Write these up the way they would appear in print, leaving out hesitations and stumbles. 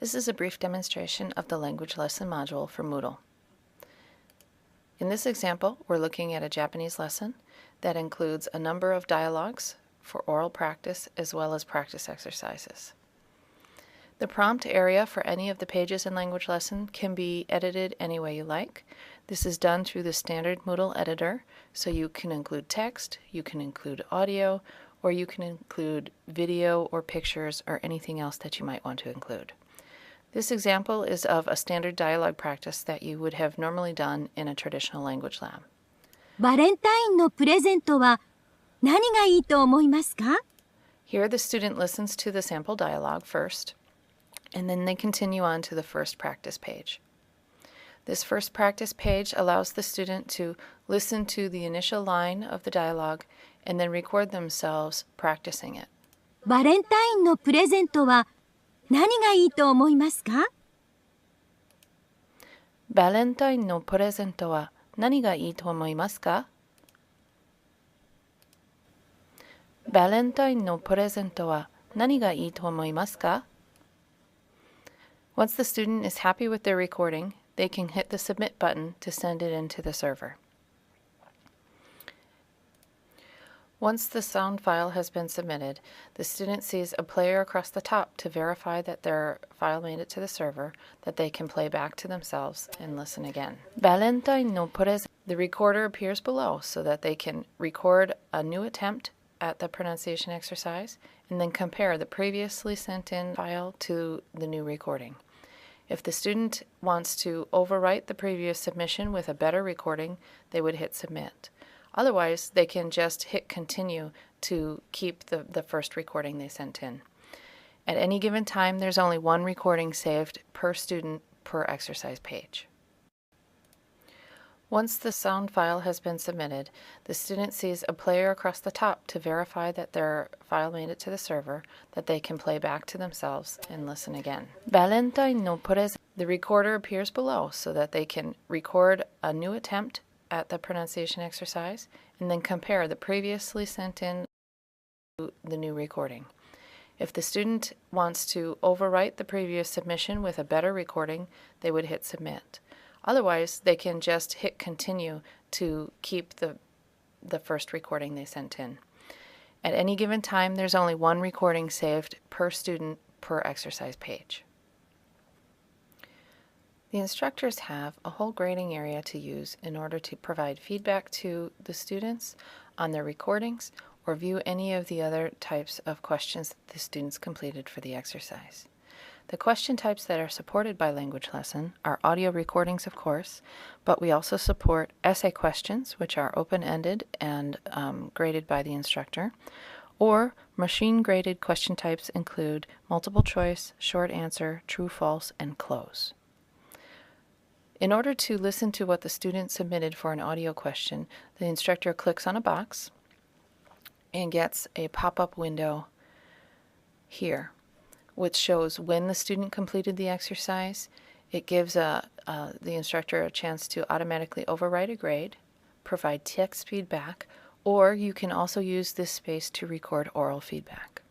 This is a brief demonstration of the language lesson module for Moodle. In this example, we're looking at a Japanese lesson that includes a number of dialogues for oral practice as well as practice exercises. The prompt area for any of the pages in language lesson can be edited any way you like. This is done through the standard Moodle editor, so you can include text, you can include audio, or you can include video or pictures or anything else that you might want to include. This example is of a standard dialogue practice that you would have normally done in a traditional language lab. バレンタインのプレゼントは何がいいと思いますか? Here the student listens to the sample dialogue first, and then they continue on to the first practice page. This first practice page allows the student to listen to the initial line of the dialogue and then record themselves practicing it. バレンタインのプレゼントは何がいいと思いますか? バレンタインのプレゼントは何がいいと思いますか? バレンタインのプレゼントは何がいいと思いますか? Once the student is happy with their recording, they can hit the submit button to send it into the server. Once the sound file has been submitted, the student sees a player across the top to verify that their file made it to the server, that they can play back to themselves and listen again. The recorder appears below so that they can record a new attempt at the pronunciation exercise and then compare the previously sent in file to the new recording. If the student wants to overwrite the previous submission with a better recording, they would hit submit. Otherwise, they can just hit continue to keep the first recording they sent in. At any given time, there's only one recording saved per student per exercise page. Once the sound file has been submitted, the student sees a player across the top to verify that their file made it to the server, that they can play back to themselves and listen again. The recorder appears below so that they can record a new attempt at the pronunciation exercise and then compare the previously sent in to the new recording. If the student wants to overwrite the previous submission with a better recording, they would hit submit. Otherwise, they can just hit continue to keep the first recording they sent in. At any given time, there's only one recording saved per student per exercise page. The instructors have a whole grading area to use in order to provide feedback to the students on their recordings or view any of the other types of questions that the students completed for the exercise. The question types that are supported by Language Lesson are audio recordings, of course, but we also support essay questions, which are open-ended and graded by the instructor, or machine-graded question types include multiple choice, short answer, true, false, and close. In order to listen to what the student submitted for an audio question, the instructor clicks on a box and gets a pop-up window here, which shows when the student completed the exercise. It gives the instructor a chance to automatically overwrite a grade, provide text feedback, or you can also use this space to record oral feedback.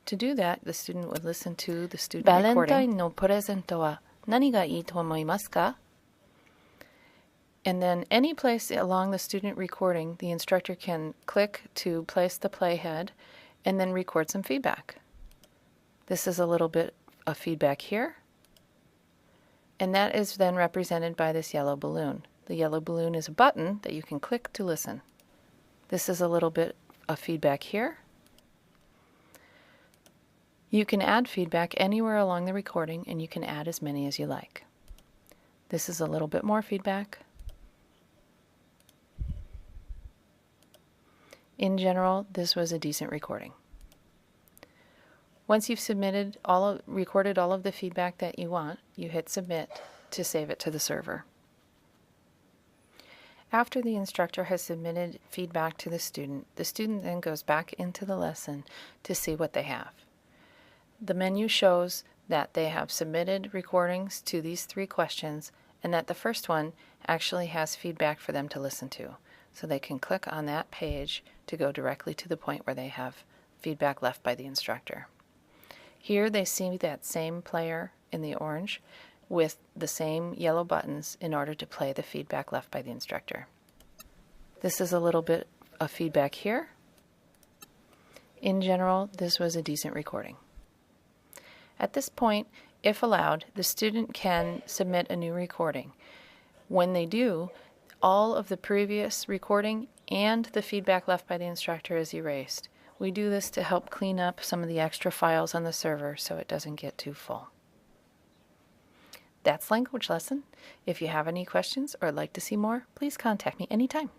To do that, the student would listen to the student recording. バレンタインのプレゼントは何がいいと思いますか? And then any place along the student recording, the instructor can click to place the playhead and then record some feedback. This is a little bit of feedback here, and that is then represented by this yellow balloon. The yellow balloon is a button that you can click to listen. This is a little bit of feedback here. You can add feedback anywhere along the recording, and you can add as many as you like. This is a little bit more feedback. In general, this was a decent recording. Once you've recorded all of the feedback that you want, you hit submit to save it to the server. After the instructor has submitted feedback to the student then goes back into the lesson to see what they have. The menu shows that they have submitted recordings to these 3 questions and that the first one actually has feedback for them to listen to. So they can click on that page to go directly to the point where they have feedback left by the instructor. Here they see that same player in the orange with the same yellow buttons in order to play the feedback left by the instructor. This is a little bit of feedback here. In general, this was a decent recording. At this point, if allowed, the student can submit a new recording. When they do, all of the previous recording and the feedback left by the instructor is erased. We do this to help clean up some of the extra files on the server so it doesn't get too full. That's Language Lesson. If you have any questions or would like to see more, please contact me anytime.